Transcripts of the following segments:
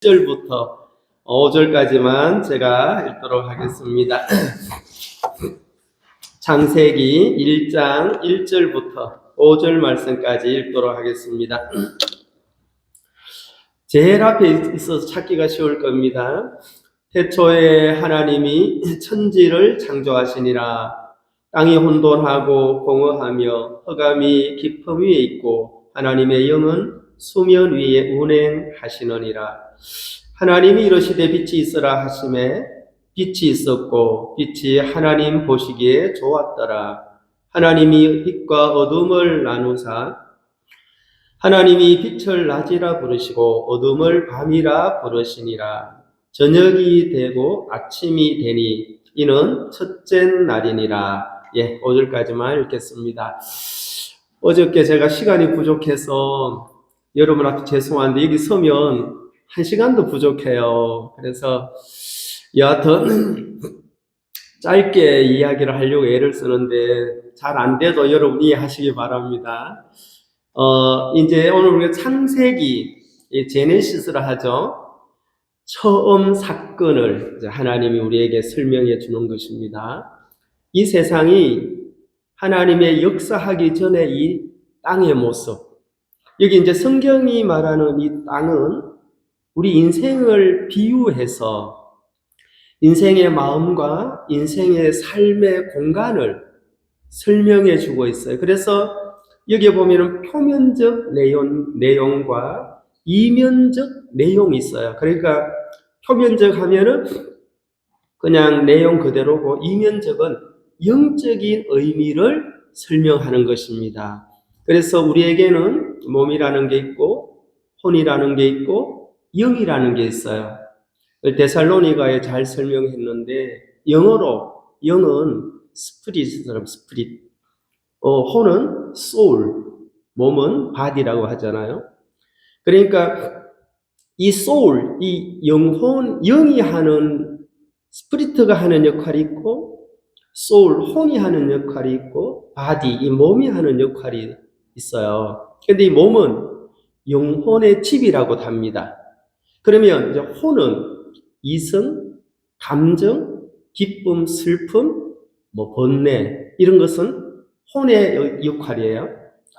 1절부터 5절까지만 제가 읽도록 하겠습니다. 창세기 1장 1절부터 5절 말씀까지 읽도록 하겠습니다. 제일 앞에 있어서 찾기가 쉬울 겁니다. 태초에 하나님이 천지를 창조하시니라. 땅이 혼돈하고 공허하며 흑암이 깊음 위에 있고 하나님의 영은 수면 위에 운행하시느니라. 하나님이 이르시되 빛이 있으라 하시매 빛이 있었고 빛이 하나님 보시기에 좋았더라. 하나님이 빛과 어둠을 나누사 하나님이 빛을 낮이라 부르시고 어둠을 밤이라 부르시니라. 저녁이 되고 아침이 되니 이는 첫째 날이니라. 5절까지만 읽겠습니다. 어저께 제가 시간이 부족해서 여러분 앞에 죄송한데 여기 서면 1시간도 부족해요. 그래서 여하튼 짧게 이야기를 하려고 애를 쓰는데 잘 안 돼도 여러분 이해하시기 바랍니다. 이제 오늘 우리가 창세기, 제네시스를 하죠. 처음 사건을 하나님이 우리에게 설명해 주는 것입니다. 이 세상이 하나님의 역사하기 전에 이 땅의 모습, 여기 이제 성경이 말하는 이 땅은 우리 인생을 비유해서 인생의 마음과 인생의 삶의 공간을 설명해 주고 있어요. 그래서 여기에 보면은 표면적 내용과 이면적 내용이 있어요. 그러니까 표면적 하면은 그냥 내용 그대로고 이면적은 영적인 의미를 설명하는 것입니다. 그래서 우리에게는 몸이라는 게 있고 혼이라는 게 있고 영이라는 게 있어요. 데살로니가에 잘 설명했는데 영어로 영은 스피릿처럼 스피릿, 혼은 soul, 몸은 body라고 하잖아요. 그러니까 이 soul, 이 영혼, 영이 하는 스피릿가 하는 역할이 있고 soul, 혼이 하는 역할이 있고 body, 이 몸이 하는 역할이 있어요. 근데 이 몸은 영혼의 집이라고 합니다. 그러면 이제 혼은 이성, 감정, 기쁨, 슬픔, 번뇌 이런 것은 혼의 역할이에요.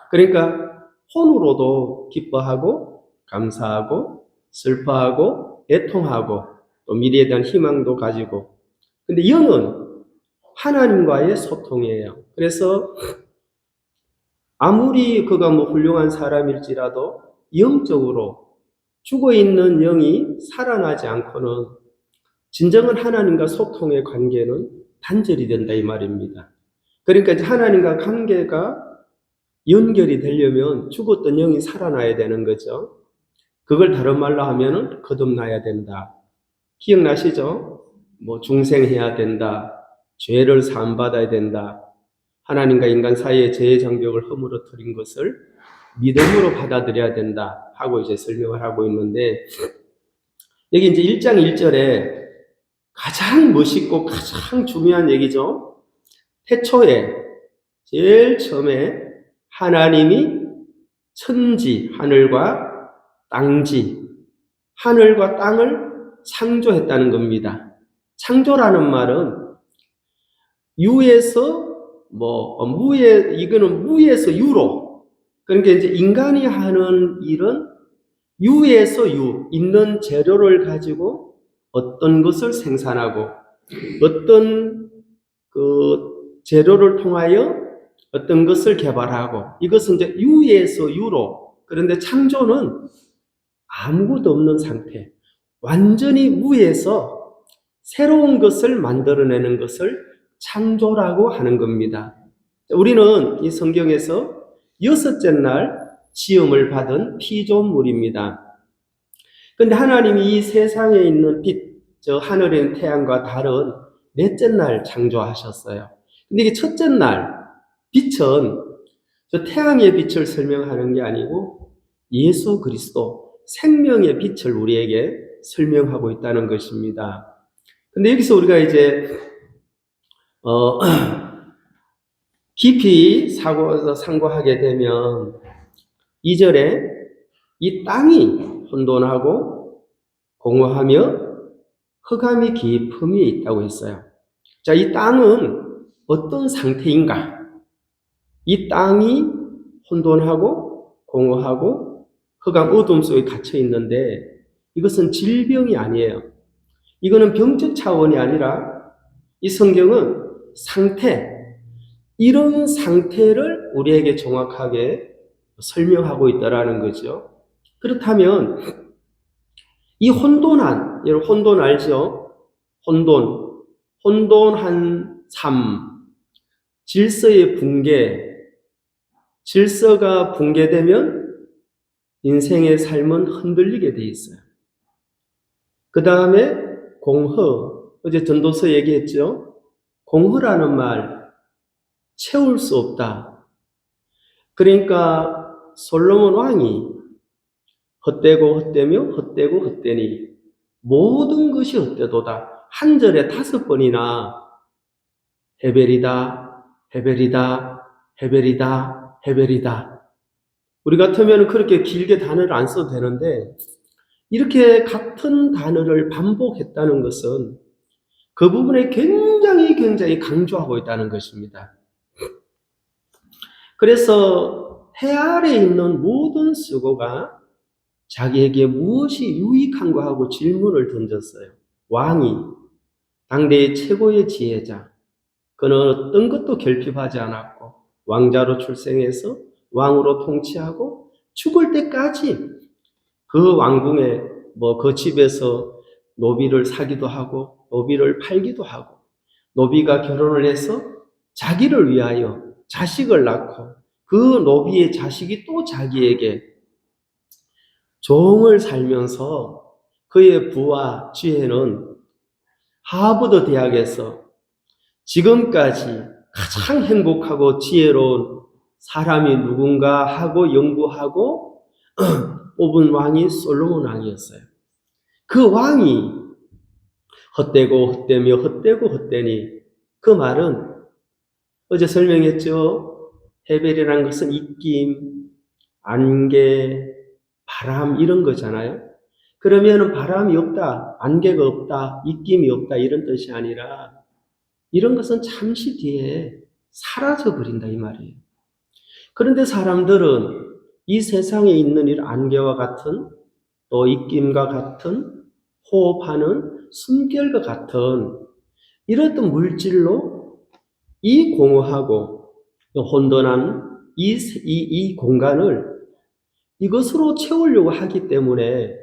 그러니까 혼으로도 기뻐하고 감사하고 슬퍼하고 애통하고 또 미래에 대한 희망도 가지고, 근데 영은 하나님과의 소통이에요. 그래서 아무리 그가 훌륭한 사람일지라도 영적으로 죽어있는 영이 살아나지 않고는 진정한 하나님과 소통의 관계는 단절이 된다 이 말입니다. 그러니까 하나님과 관계가 연결이 되려면 죽었던 영이 살아나야 되는 거죠. 그걸 다른 말로 하면은 거듭나야 된다. 기억나시죠? 중생해야 된다. 죄를 사함받아야 된다. 하나님과 인간 사이의 죄의 장벽을 허물어뜨린 것을 믿음으로 받아들여야 된다 하고 이제 설명을 하고 있는데, 여기 이제 1장 1절에 가장 멋있고 가장 중요한 얘기죠. 태초에 제일 처음에 하나님이 천지, 하늘과 땅지, 하늘과 땅을 창조했다는 겁니다. 창조라는 말은 유에서 이거는 무에서 유로. 그러니까 이제 인간이 하는 일은 유에서 유, 있는 재료를 가지고 어떤 것을 생산하고 어떤 그 재료를 통하여 어떤 것을 개발하고, 이것은 이제 유에서 유로. 그런데 창조는 아무것도 없는 상태, 완전히 무에서 새로운 것을 만들어내는 것을 창조라고 하는 겁니다. 우리는 이 성경에서 6째 날 지음을 받은 피조물입니다. 그런데 하나님이 이 세상에 있는 빛, 저 하늘에 있는 태양과 달은 넷째 날 창조하셨어요. 근데 이게 첫째 날 빛은 저 태양의 빛을 설명하는 게 아니고 예수 그리스도 생명의 빛을 우리에게 설명하고 있다는 것입니다. 근데 여기서 우리가 이제 깊이 상고하게 되면 2절에 이 땅이 혼돈하고 공허하며 흑암이 깊음이 있다고 했어요. 자, 이 땅은 어떤 상태인가? 이 땅이 혼돈하고 공허하고 흑암 어둠 속에 갇혀 있는데 이것은 질병이 아니에요. 이거는 병적 차원이 아니라 이 성경은 상태, 이런 상태를 우리에게 정확하게 설명하고 있다라는 거죠. 그렇다면 이 혼돈한, 여러분 혼돈 알죠? 혼돈한 삶, 질서의 붕괴, 질서가 붕괴되면 인생의 삶은 흔들리게 돼 있어요. 그 다음에 공허, 어제 전도서 얘기했죠? 공허라는 말, 채울 수 없다. 그러니까 솔로몬 왕이 헛되고 헛되며 헛되고 헛되니 모든 것이 헛되도다. 한 절에 5번이나 헤벨이다, 헤벨이다, 헤벨이다, 헤벨이다. 우리 같으면 그렇게 길게 단어를 안 써도 되는데 이렇게 같은 단어를 반복했다는 것은 그 부분에 굉장히 강조하고 있다는 것입니다. 그래서 해 아래에 있는 모든 수고가 자기에게 무엇이 유익한가 하고 질문을 던졌어요. 왕이 당대의 최고의 지혜자, 그는 어떤 것도 결핍하지 않았고 왕자로 출생해서 왕으로 통치하고 죽을 때까지 그 왕궁에 그 집에서 노비를 사기도 하고 노비를 팔기도 하고 노비가 결혼을 해서 자기를 위하여 자식을 낳고 그 노비의 자식이 또 자기에게 종을 살면서 그의 부와 지혜는 하버드 대학에서 지금까지 가장 행복하고 지혜로운 사람이 누군가 하고 연구하고 뽑은 왕이 솔로몬 왕이었어요. 그 왕이 헛되고 헛되며 헛되고 헛되니 그 말은 어제 설명했죠. 헤벨이라는 것은 입김, 안개, 바람 이런 거잖아요. 그러면은 바람이 없다, 안개가 없다, 입김이 없다 이런 뜻이 아니라 이런 것은 잠시 뒤에 사라져 버린다 이 말이에요. 그런데 사람들은 이 세상에 있는 이 안개와 같은 또 입김과 같은 호흡하는 숨결과 같은 이런 물질로 이 공허하고 혼돈한 이 공간을 이것으로 채우려고 하기 때문에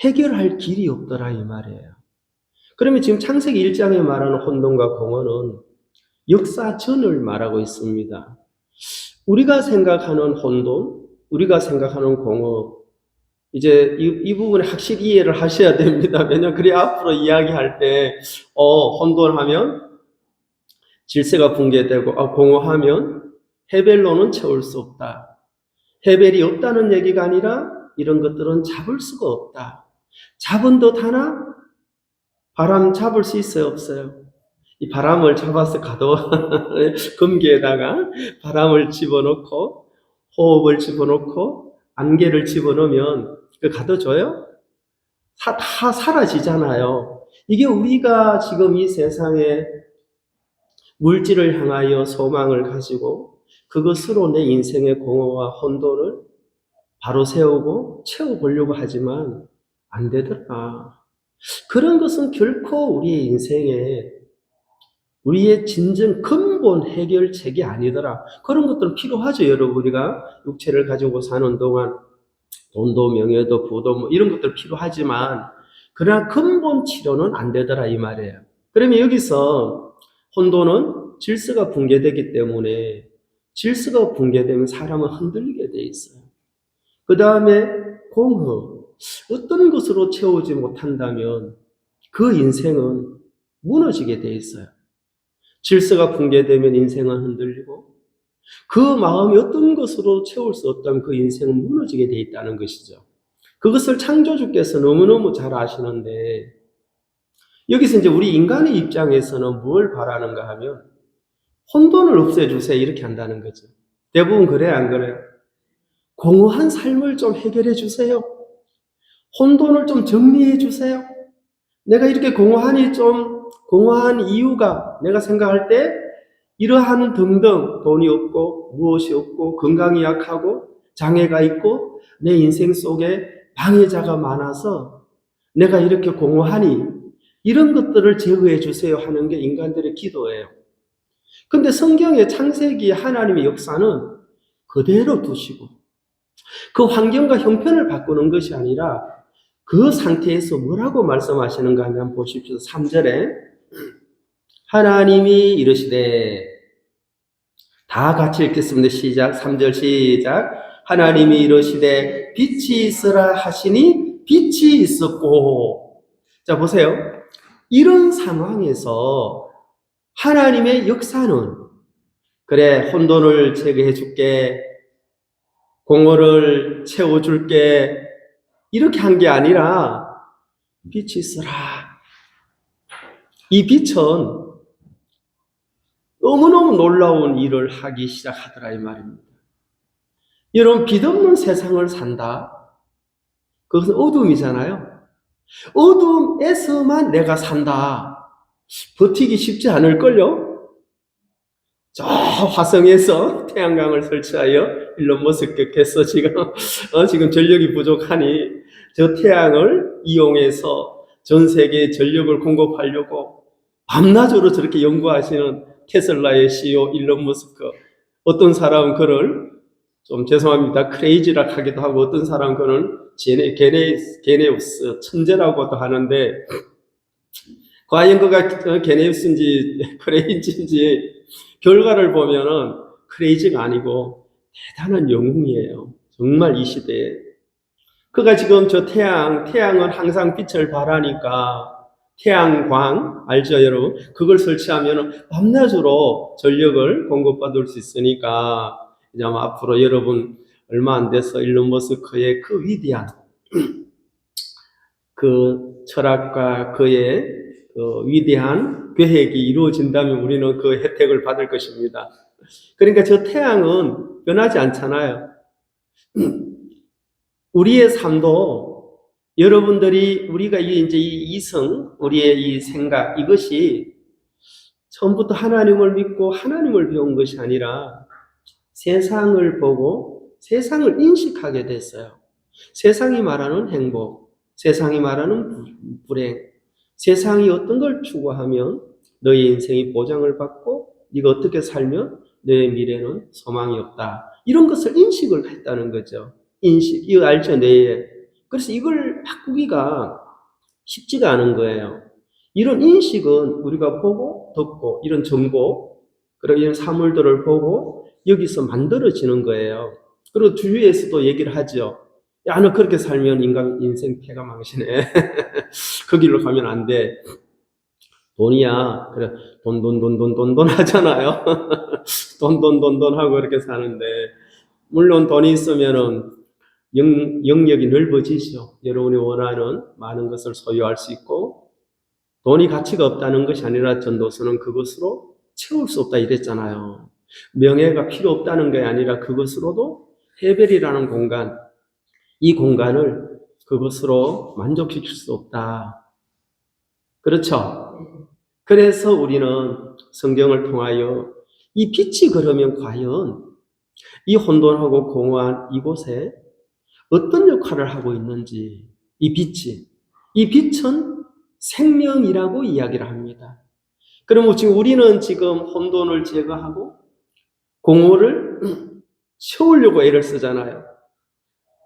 해결할 길이 없더라 이 말이에요. 그러면 지금 창세기 1장에 말하는 혼돈과 공허는 역사 전을 말하고 있습니다. 우리가 생각하는 혼돈, 우리가 생각하는 공허, 이제 이 부분에 확실히 이해를 하셔야 됩니다. 왜냐하면 그래 앞으로 이야기할 때 혼돈하면 질서가 붕괴되고 공허하면 헤벨로는 채울 수 없다. 헤벨이 없다는 얘기가 아니라 이런 것들은 잡을 수가 없다. 잡은 듯 하나 바람 잡을 수 있어요, 없어요? 이 바람을 잡아서 가둬 금기에다가 바람을 집어넣고 호흡을 집어넣고 안개를 집어넣으면 그 가둬줘요? 다 사라지잖아요. 이게 우리가 지금 이 세상에 물질을 향하여 소망을 가지고 그것으로 내 인생의 공허와 혼돈을 바로 세우고 채워보려고 하지만 안 되더라. 그런 것은 결코 우리의 인생에 우리의 진정 근본 해결책이 아니더라. 그런 것들은 필요하죠, 여러분. 우리가 육체를 가지고 사는 동안 돈도 명예도 부도 이런 것들 필요하지만 그러나 근본 치료는 안 되더라 이 말이에요. 그러면 여기서 혼돈은 질서가 붕괴되기 때문에 질서가 붕괴되면 사람은 흔들리게 돼 있어요. 그 다음에 공허, 어떤 것으로 채우지 못한다면 그 인생은 무너지게 돼 있어요. 질서가 붕괴되면 인생은 흔들리고 그 마음이 어떤 것으로 채울 수 없다면 그 인생은 무너지게 돼 있다는 것이죠. 그것을 창조주께서 너무너무 잘 아시는데 여기서 이제 우리 인간의 입장에서는 뭘 바라는가 하면 혼돈을 없애주세요 이렇게 한다는 거죠. 대부분 그래요, 안 그래요? 공허한 삶을 좀 해결해 주세요. 혼돈을 좀 정리해 주세요. 내가 이렇게 공허한 이유가 내가 생각할 때 이러한 등등 돈이 없고 무엇이 없고 건강이 약하고 장애가 있고 내 인생 속에 방해자가 많아서 내가 이렇게 공허하니 이런 것들을 제거해 주세요 하는 게 인간들의 기도예요. 근데 성경의 창세기 하나님의 역사는 그대로 두시고 그 환경과 형편을 바꾸는 것이 아니라 그 상태에서 뭐라고 말씀하시는가 하면 보십시오. 3절에 하나님이 이르시되 다 같이 읽겠습니다. 시작. 3절 시작. 하나님이 이르시되 빛이 있으라 하시니 빛이 있었고. 자 보세요. 이런 상황에서 하나님의 역사는 그래 혼돈을 제거해 줄게 공허를 채워줄게 이렇게 한 게 아니라 빛이 있으라. 이 빛은 너무너무 놀라운 일을 하기 시작하더라 이 말입니다. 여러분 빛 없는 세상을 산다. 그것은 어둠이잖아요. 어둠에서만 내가 산다. 버티기 쉽지 않을걸요? 저 화성에서 태양광을 설치하여 일론 머스크께서 지금 전력이 부족하니 저 태양을 이용해서 전 세계에 전력을 공급하려고 밤낮으로 저렇게 연구하시는 테슬라의 CEO 일론 머스크. 어떤 사람은 그를 좀 죄송합니다. 크레이지라 하기도 하고 어떤 사람은 그는 게네우스 천재라고도 하는데 과연 그가 게네우스인지 크레이지인지 결과를 보면은 크레이지가 아니고 대단한 영웅이에요. 정말 이 시대에. 그가 지금 저 태양은 항상 빛을 발하니까 태양광 알죠 여러분? 그걸 설치하면은 밤낮으로 전력을 공급받을 수 있으니까 이제 아마 앞으로 여러분 얼마 안 돼서 일론 머스크의 그 위대한 그 철학과 그의 위대한 계획이 이루어진다면 우리는 그 혜택을 받을 것입니다. 그러니까 저 태양은 변하지 않잖아요. 우리의 삶도 우리가 이제 이 이성, 우리의 이 생각, 이것이 처음부터 하나님을 믿고 하나님을 배운 것이 아니라 세상을 보고 세상을 인식하게 됐어요. 세상이 말하는 행복, 세상이 말하는 불행, 세상이 어떤 걸 추구하면 너의 인생이 보장을 받고 네가 어떻게 살면 너의 미래는 소망이 없다. 이런 것을 인식을 했다는 거죠. 인식, 이거 알죠? 그래서 이걸 바꾸기가 쉽지가 않은 거예요. 이런 인식은 우리가 보고 듣고 이런 정보, 그리고 이런 사물들을 보고 여기서 만들어지는 거예요. 그리고 주위에서도 얘기를 하죠. 야, 너 그렇게 살면 인생 패가 망신해. 그 길로 가면 안 돼. 돈이야. 그래, 돈 하잖아요. 돈 하고 이렇게 사는데, 물론 돈이 있으면은 영역이 넓어지죠. 여러분이 원하는 많은 것을 소유할 수 있고, 돈이 가치가 없다는 것이 아니라 전도서는 그것으로 채울 수 없다 이랬잖아요. 명예가 필요 없다는 게 아니라 그것으로도 헤벨이라는 공간, 이 공간을 그것으로 만족시킬 수 없다. 그렇죠? 그래서 우리는 성경을 통하여 이 빛이 그러면 과연 이 혼돈하고 공허한 이곳에 어떤 역할을 하고 있는지 이 빛은 생명이라고 이야기를 합니다. 그러면 지금 우리는 지금 혼돈을 제거하고 공허를 채우려고 애를 쓰잖아요.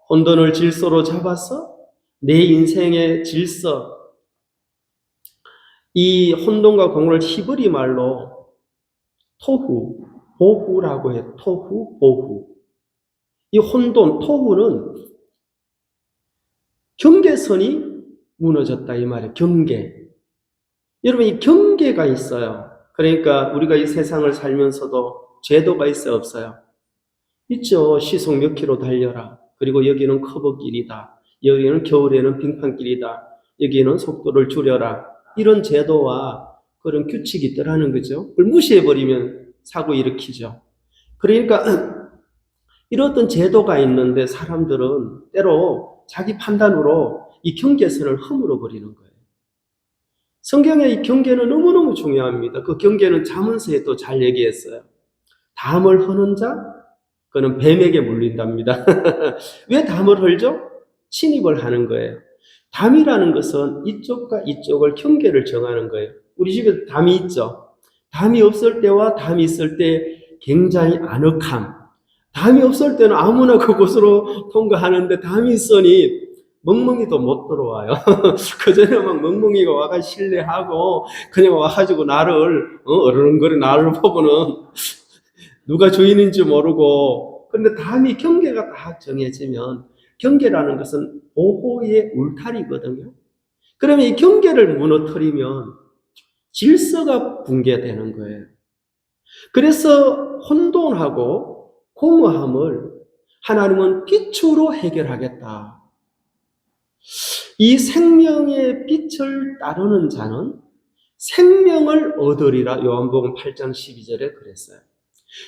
혼돈을 질서로 잡아서 내 인생의 질서, 이 혼돈과 공허를 히브리 말로 토후, 보후라고 해요. 토후, 보후. 이 혼돈, 토후는 경계선이 무너졌다 이 말이에요. 경계. 여러분 이 경계가 있어요. 그러니까 우리가 이 세상을 살면서도 제도가 있어요, 없어요? 있죠. 시속 몇 킬로 달려라. 그리고 여기는 커브길이다. 여기는 겨울에는 빙판길이다. 여기는 속도를 줄여라. 이런 제도와 그런 규칙이 있더라는 거죠. 그걸 무시해버리면 사고 일으키죠. 그러니까 이런 어떤 제도가 있는데 사람들은 때로 자기 판단으로 이 경계선을 허물어 버리는 거예요. 성경의 이 경계는 너무너무 중요합니다. 그 경계는 잠언서에 또 잘 얘기했어요. 담을 허는 자, 그는 뱀에게 물린답니다. 왜 담을 헐죠? 침입을 하는 거예요. 담이라는 것은 이쪽과 이쪽을 경계를 정하는 거예요. 우리 집에 담이 있죠. 담이 없을 때와 담이 있을 때 굉장히 아늑함. 담이 없을 때는 아무나 그곳으로 통과하는데 담이 있으니 멍멍이도 못 들어와요. 그전에 막 멍멍이가 와가 실례하고 그냥 와가지고 나를 어르렁거리 나를 보고는 누가 주인인지 모르고. 근데 담이 경계가 딱 정해지면 경계라는 것은 보호의 울타리거든요. 그러면 이 경계를 무너뜨리면 질서가 붕괴되는 거예요. 그래서 혼돈하고 공허함을 하나님은 빛으로 해결하겠다. 이 생명의 빛을 따르는 자는 생명을 얻으리라. 요한복음 8장 12절에 그랬어요.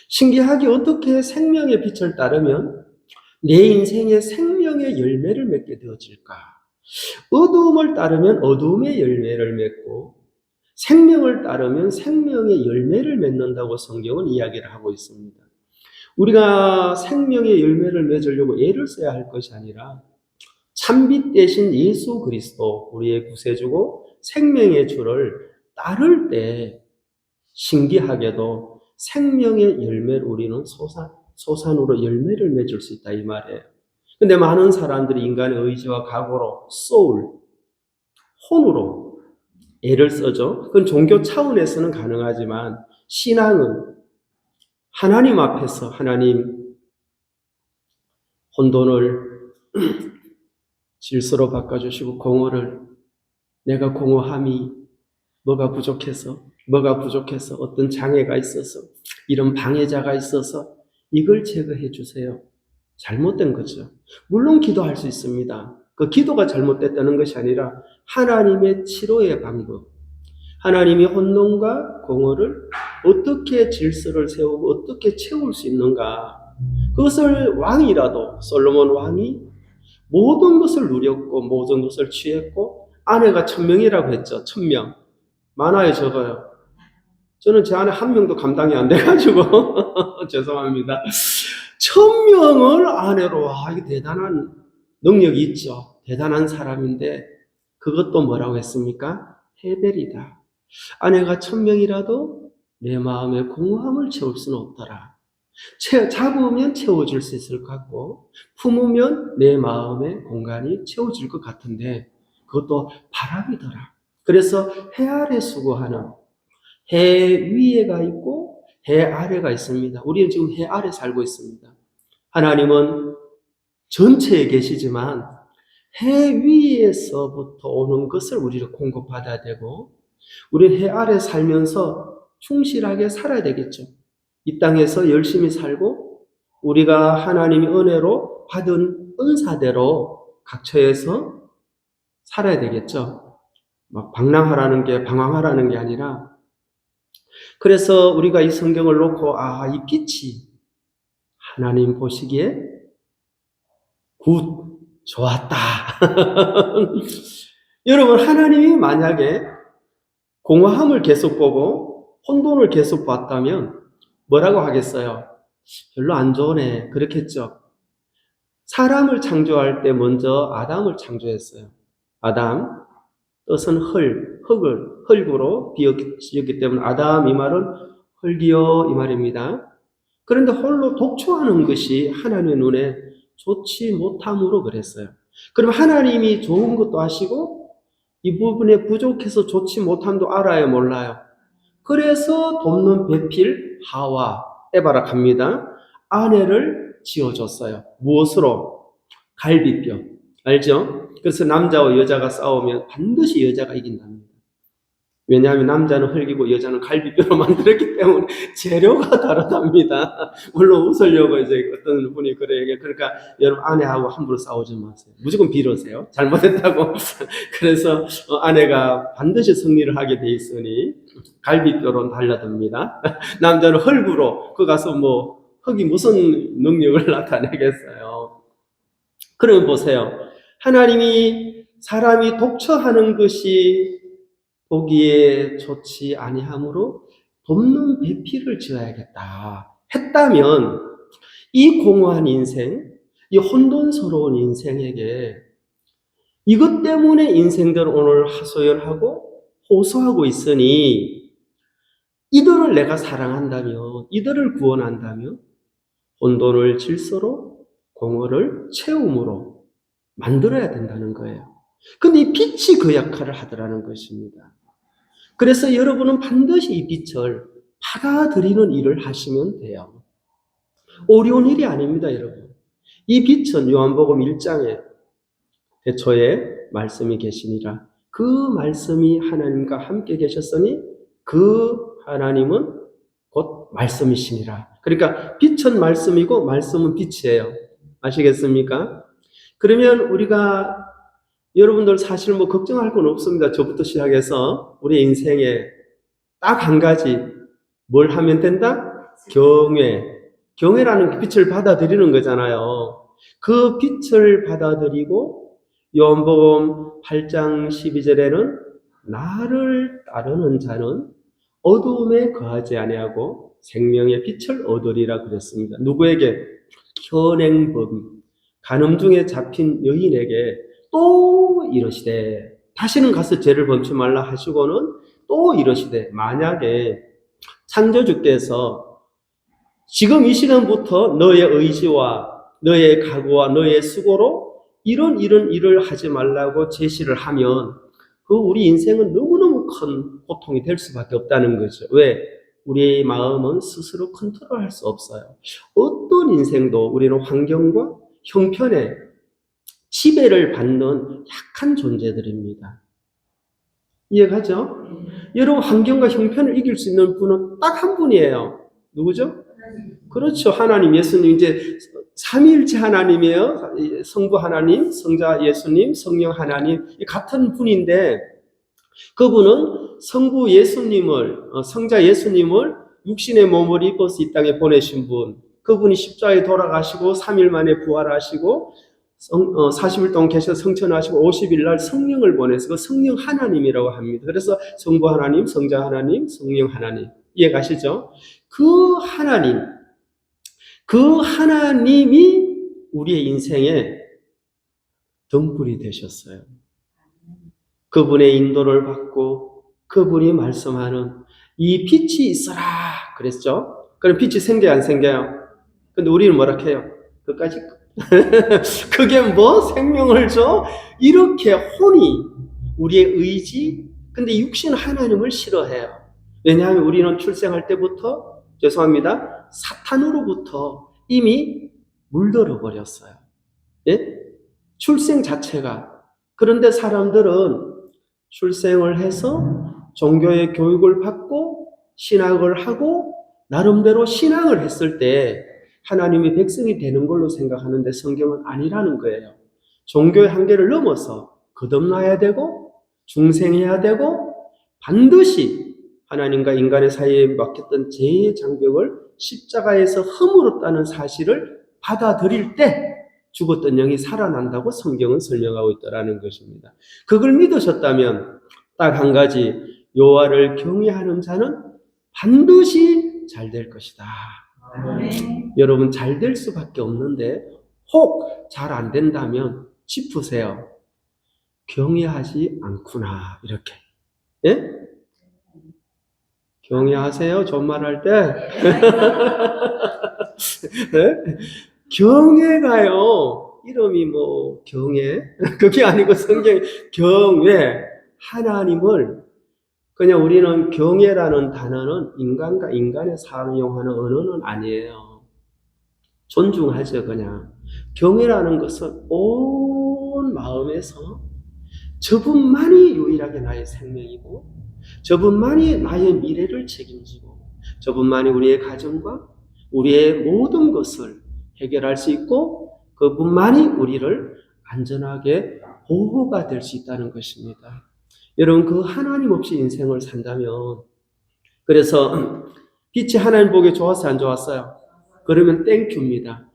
신기하게 어떻게 생명의 빛을 따르면 내 인생에 생명의 열매를 맺게 되어질까? 어두움을 따르면 어두움의 열매를 맺고 생명을 따르면 생명의 열매를 맺는다고 성경은 이야기를 하고 있습니다. 우리가 생명의 열매를 맺으려고 애를 써야 할 것이 아니라 참빛 대신 예수 그리스도, 우리의 구세주고 생명의 주를 따를 때 신기하게도 생명의 열매를 우리는 소산으로 열매를 맺을 수 있다 이 말이에요. 근데 많은 사람들이 인간의 의지와 각오로 소울, 혼으로 애를 써죠. 그건 종교 차원에서는 가능하지만 신앙은 하나님 앞에서 하나님 혼돈을 질서로 바꿔주시고 공허를 내가 공허함이 뭐가 부족해서 어떤 장애가 있어서 이런 방해자가 있어서 이걸 제거해 주세요. 잘못된 거죠. 물론 기도할 수 있습니다. 그 기도가 잘못됐다는 것이 아니라 하나님의 치료의 방법, 하나님이 혼돈과 공허를 어떻게 질서를 세우고 어떻게 채울 수 있는가, 그것을 왕이라도 솔로몬 왕이 모든 것을 누렸고 모든 것을 취했고 아내가 1000명이라고 했죠. 1000명. 만화에 적어요. 저는 제 안에 한 명도 감당이 안 돼가지고 죄송합니다. 1000명을 아내로, 와, 이게 대단한 능력이 있죠. 대단한 사람인데 그것도 뭐라고 했습니까? 헤벨이다. 아내가 1000명이라도 내 마음의 공허함을 채울 수는 없더라. 잡으면 채워줄 수 있을 것 같고 품으면 내 마음의 공간이 채워질 것 같은데 그것도 바람이더라. 그래서 해 아래 수고하는, 해 위에가 있고 해 아래가 있습니다. 우리는 지금 해 아래 살고 있습니다. 하나님은 전체에 계시지만 해 위에서부터 오는 것을 우리가 공급받아야 되고 우리 해 아래 살면서 충실하게 살아야 되겠죠. 이 땅에서 열심히 살고 우리가 하나님의 은혜로 받은 은사대로 각처에서 살아야 되겠죠. 막 방랑하라는 게, 방황하라는 게 아니라. 그래서 우리가 이 성경을 놓고 이 빛이 하나님 보시기에 굿, 좋았다. 여러분, 하나님이 만약에 공허함을 계속 보고 혼돈을 계속 봤다면 뭐라고 하겠어요? 별로 안 좋으네. 그렇겠죠. 사람을 창조할 때 먼저 아담을 창조했어요. 아담, 뜻은 흙으로 비었기 때문에 아담 이 말은 흙이요 이 말입니다. 그런데 홀로 독초하는 것이 하나님의 눈에 좋지 못함으로 그랬어요. 그럼 하나님이 좋은 것도 아시고 이 부분에 부족해서 좋지 못함도 알아요, 몰라요? 그래서 돕는 배필 하와, 에바라 갑니다. 아내를 지어줬어요. 무엇으로? 갈비뼈. 알죠? 그래서 남자와 여자가 싸우면 반드시 여자가 이긴답니다. 왜냐하면 남자는 흙이고 여자는 갈비뼈로 만들었기 때문에 재료가 다르답니다. 물론 웃으려고 이제 어떤 분이 그래요. 그러니까 여러분 아내하고 함부로 싸우지 마세요. 무조건 빌으세요. 잘못했다고. 그래서 아내가 반드시 승리를 하게 돼 있으니 갈비뼈로 달라듭니다. 남자는 흙으로 그 가서 흙이 무슨 능력을 나타내겠어요. 그러면 보세요. 하나님이 사람이 독처하는 것이 보기에 좋지 아니하므로 돕는 배필을 지어야겠다 했다면 이 공허한 인생, 이 혼돈스러운 인생에게 이것 때문에 인생들 오늘 하소연하고 호소하고 있으니 이들을 내가 사랑한다면, 이들을 구원한다면 혼돈을 질서로 공허를 채움으로 만들어야 된다는 거예요. 근데 이 빛이 그 역할을 하더라는 것입니다. 그래서 여러분은 반드시 이 빛을 받아들이는 일을 하시면 돼요. 어려운 일이 아닙니다, 여러분. 이 빛은 요한복음 1장에 대초에 말씀이 계시니라. 그 말씀이 하나님과 함께 계셨으니 그 하나님은 곧 말씀이시니라. 그러니까 빛은 말씀이고 말씀은 빛이에요. 아시겠습니까? 그러면 우리가 여러분들 사실 뭐 걱정할 건 없습니다. 저부터 시작해서 우리 인생에 딱 한 가지 뭘 하면 된다? 경외. 경외라는 그 빛을 받아들이는 거잖아요. 그 빛을 받아들이고 요한복음 8장 12절에는 나를 따르는 자는 어두움에 거하지 아니하고 생명의 빛을 얻으리라 그랬습니다. 누구에게? 현행범, 간음 중에 잡힌 여인에게 또 이러시되 다시는 가서 죄를 범치 말라 하시고는 또 이러시되 만약에 창조주께서 지금 이 시간부터 너의 의지와 너의 각오와 너의 수고로 이런 일을 하지 말라고 제시를 하면 그 우리 인생은 너무너무 큰 고통이 될 수밖에 없다는 거죠. 왜? 우리의 마음은 스스로 컨트롤할 수 없어요. 어떤 인생도 우리는 환경과 형편에 지배를 받는 약한 존재들입니다. 이해가죠? 여러분 환경과 형편을 이길 수 있는 분은 딱 한 분이에요. 누구죠? 그렇죠. 하나님, 예수님. 이제 삼위일체 하나님이에요. 성부 하나님, 성자 예수님, 성령 하나님. 같은 분인데 그분은 성부 예수님을, 성자 예수님을 육신의 몸을 입어서 이 땅에 보내신 분. 그분이 십자가에 돌아가시고 3일 만에 부활하시고 40일 동안 계셔 성천하시고 50일 날 성령을 보내서 그 성령 하나님이라고 합니다. 그래서 성부 하나님, 성자 하나님, 성령 하나님. 이해 가시죠? 그 하나님이 우리의 인생의 등불이 되셨어요. 그분의 인도를 받고 그분이 말씀하는 이 빛이 있어라 그랬죠? 그럼 빛이 생겨요, 안 생겨요? 근데 우리는 뭐라 해요? 끝까지 그게 뭐 생명을 줘? 이렇게 혼이 우리의 의지, 근데 육신 하나님을 싫어해요. 왜냐하면 우리는 출생할 때부터 죄송합니다. 사탄으로부터 이미 물들어 버렸어요. 예? 출생 자체가. 그런데 사람들은 출생을 해서 종교의 교육을 받고 신학을 하고 나름대로 신앙을 했을 때 하나님의 백성이 되는 걸로 생각하는데 성경은 아니라는 거예요. 종교의 한계를 넘어서 거듭나야 되고 중생해야 되고 반드시 하나님과 인간의 사이에 막혔던 죄의 장벽을 십자가에서 허물었다는 사실을 받아들일 때 죽었던 영이 살아난다고 성경은 설명하고 있다는 것입니다. 그걸 믿으셨다면 딱 한 가지, 여호와를 경외하는 자는 반드시 잘 될 것이다. 여러분 잘 될 수밖에 없는데 혹 잘 안 된다면 짚으세요. 경외하지 않구나 이렇게. 예? 경외하세요? 존말할 때? 네? 경외가요. 이름이 뭐 경외? 그게 아니고 성경 경외. 하나님을 그냥 우리는 경외라는 단어는 인간과 인간의 사용하는 언어는 아니에요. 존중하죠, 그냥. 경외라는 것은 온 마음에서 저분만이 유일하게 나의 생명이고 저분만이 나의 미래를 책임지고 저분만이 우리의 가정과 우리의 모든 것을 해결할 수 있고 그분만이 우리를 안전하게 보호가 될 수 있다는 것입니다. 여러분 그 하나님 없이 인생을 산다면 그래서 빛이 하나님 보기에 좋았어요? 안 좋았어요? 그러면 땡큐입니다.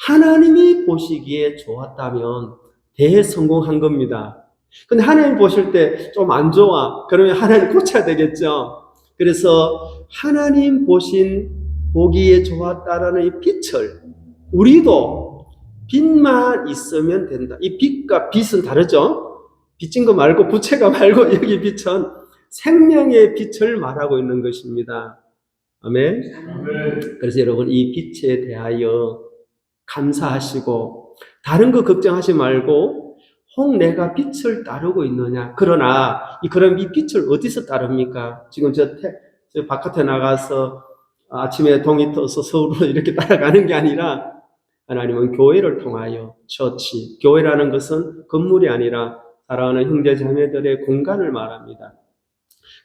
하나님이 보시기에 좋았다면 대성공한 겁니다. 근데 하나님 보실 때 좀 안 좋아. 그러면 하나님 고쳐야 되겠죠. 그래서 하나님 보기에 좋았다라는 이 빛을 우리도 빛만 있으면 된다. 이 빛과 빛은 다르죠. 빚진 거 말고 부채가 말고 여기 빛은 생명의 빛을 말하고 있는 것입니다. 아멘. 그래서 여러분 이 빛에 대하여 감사하시고 다른 거 걱정하지 말고 혹 내가 빛을 따르고 있느냐. 그러나 그럼 이 빛을 어디서 따릅니까? 지금 저 바깥에 나가서 아침에 동이 떠서 서울로 이렇게 따라가는 게 아니라 하나님은 교회를 통하여 처치, 교회라는 것은 건물이 아니라 사랑하는 형제 자매들의 공간을 말합니다.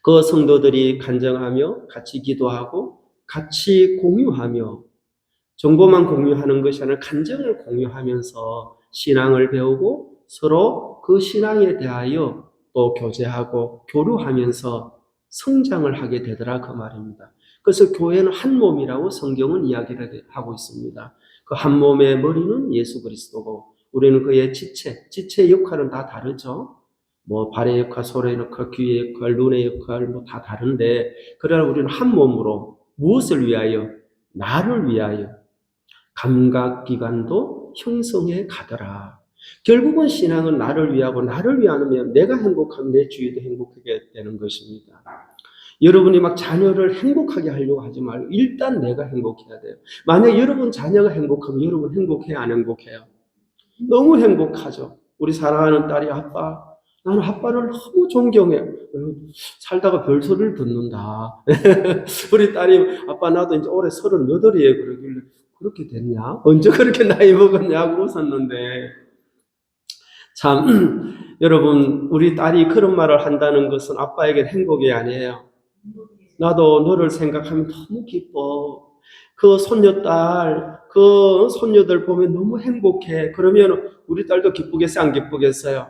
그 성도들이 간증하며 같이 기도하고 같이 공유하며 정보만 공유하는 것이 아니라 간증을 공유하면서 신앙을 배우고 서로 그 신앙에 대하여 또 교제하고 교류하면서 성장을 하게 되더라 그 말입니다. 그래서 교회는 한 몸이라고 성경은 이야기를 하고 있습니다. 그 한 몸의 머리는 예수 그리스도고 우리는 그의 지체 역할은 다 다르죠. 뭐 발의 역할, 손의 역할, 귀의 역할, 눈의 역할 뭐 다 다른데 그러나 우리는 한 몸으로 무엇을 위하여? 나를 위하여 감각기관도 형성해 가더라. 결국은 신앙은 나를 위하고 나를 위하면 내가 행복하면 내 주위도 행복하게 되는 것입니다. 여러분이 막 자녀를 행복하게 하려고 하지 말고 일단 내가 행복해야 돼요. 만약 여러분 자녀가 행복하면 여러분 행복해요? 안 행복해요? 너무 행복하죠. 우리 사랑하는 딸이 아빠, 나는 아빠를 너무 존경해. 살다가 별소리를 듣는다. 우리 딸이 아빠 나도 이제 올해 38이에요. 그러길래 그렇게 됐냐? 언제 그렇게 나이 먹었냐고 웃었는데 참 여러분 우리 딸이 그런 말을 한다는 것은 아빠에게 행복이 아니에요. 나도 너를 생각하면 너무 기뻐. 그 손녀딸, 그 손녀들 보면 너무 행복해. 그러면 우리 딸도 기쁘겠어요? 안 기쁘겠어요?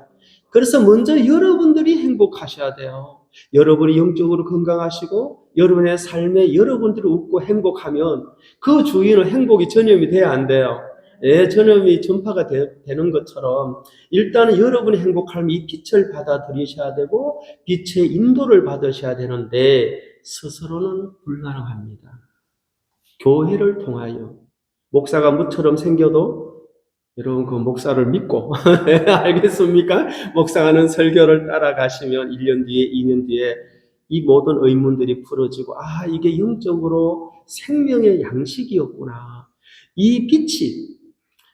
그래서 먼저 여러분들이 행복하셔야 돼요. 여러분이 영적으로 건강하시고 여러분의 삶에 여러분들이 웃고 행복하면 그 주위는 행복이 전염이 돼야 안 돼요. 예, 전염이 전파가 되는 것처럼 일단은 여러분이 행복하면 이 빛을 받아들이셔야 되고 빛의 인도를 받으셔야 되는데 스스로는 불가능합니다. 교회를 통하여 목사가 무처럼 생겨도 여러분 그 목사를 믿고 알겠습니까? 목사가 하는 설교를 따라가시면 1년 뒤에 2년 뒤에 이 모든 의문들이 풀어지고 이게 영적으로 생명의 양식이었구나. 이 빛이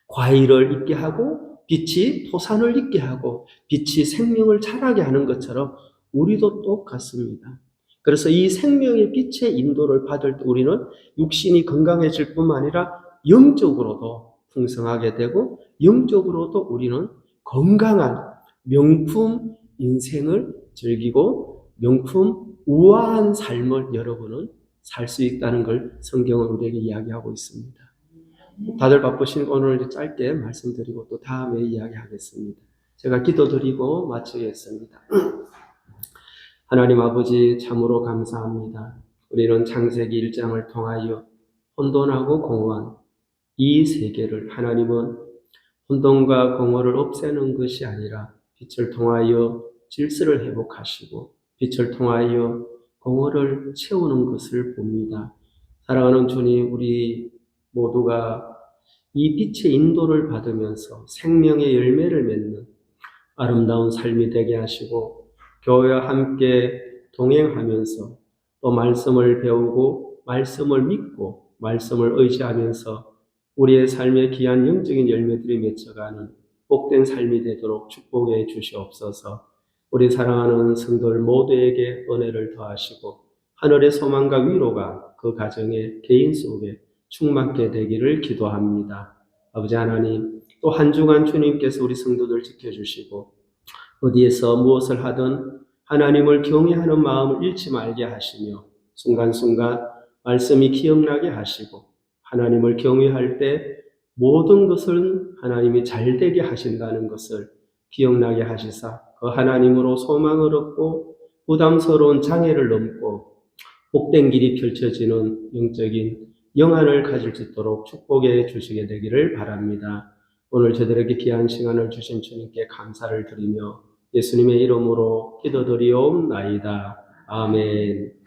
과일을 있게 하고 빛이 토산을 있게 하고 빛이 생명을 자라게 하는 것처럼 우리도 똑같습니다. 그래서 이 생명의 빛의 인도를 받을 때 우리는 육신이 건강해질 뿐만 아니라 영적으로도 풍성하게 되고 영적으로도 우리는 건강한 명품 인생을 즐기고 명품 우아한 삶을 여러분은 살 수 있다는 걸 성경은 우리에게 이야기하고 있습니다. 다들 바쁘신 오늘 짧게 말씀드리고 또 다음에 이야기하겠습니다. 제가 기도드리고 마치겠습니다. 하나님 아버지 참으로 감사합니다. 우리는 창세기 1장을 통하여 혼돈하고 공허한 이 세계를 하나님은 혼돈과 공허를 없애는 것이 아니라 빛을 통하여 질서를 회복하시고 빛을 통하여 공허를 채우는 것을 봅니다. 사랑하는 주님, 우리 모두가 이 빛의 인도를 받으면서 생명의 열매를 맺는 아름다운 삶이 되게 하시고 교회와 함께 동행하면서 또 말씀을 배우고 말씀을 믿고 말씀을 의지하면서 우리의 삶의 귀한 영적인 열매들이 맺혀가는 복된 삶이 되도록 축복해 주시옵소서. 우리 사랑하는 성도들 모두에게 은혜를 더하시고 하늘의 소망과 위로가 그 가정의 개인 속에 충만케 되기를 기도합니다. 아버지 하나님, 또 한 주간 주님께서 우리 성도들 지켜주시고 어디에서 무엇을 하든 하나님을 경외하는 마음을 잃지 말게 하시며 순간순간 말씀이 기억나게 하시고 하나님을 경외할 때 모든 것은 하나님이 잘되게 하신다는 것을 기억나게 하시사 그 하나님으로 소망을 얻고 부담스러운 장애를 넘고 복된 길이 펼쳐지는 영적인 영안을 가질 수 있도록 축복해 주시게 되기를 바랍니다. 오늘 저들에게 귀한 시간을 주신 주님께 감사를 드리며 예수님의 이름으로 기도드리옵나이다. 아멘.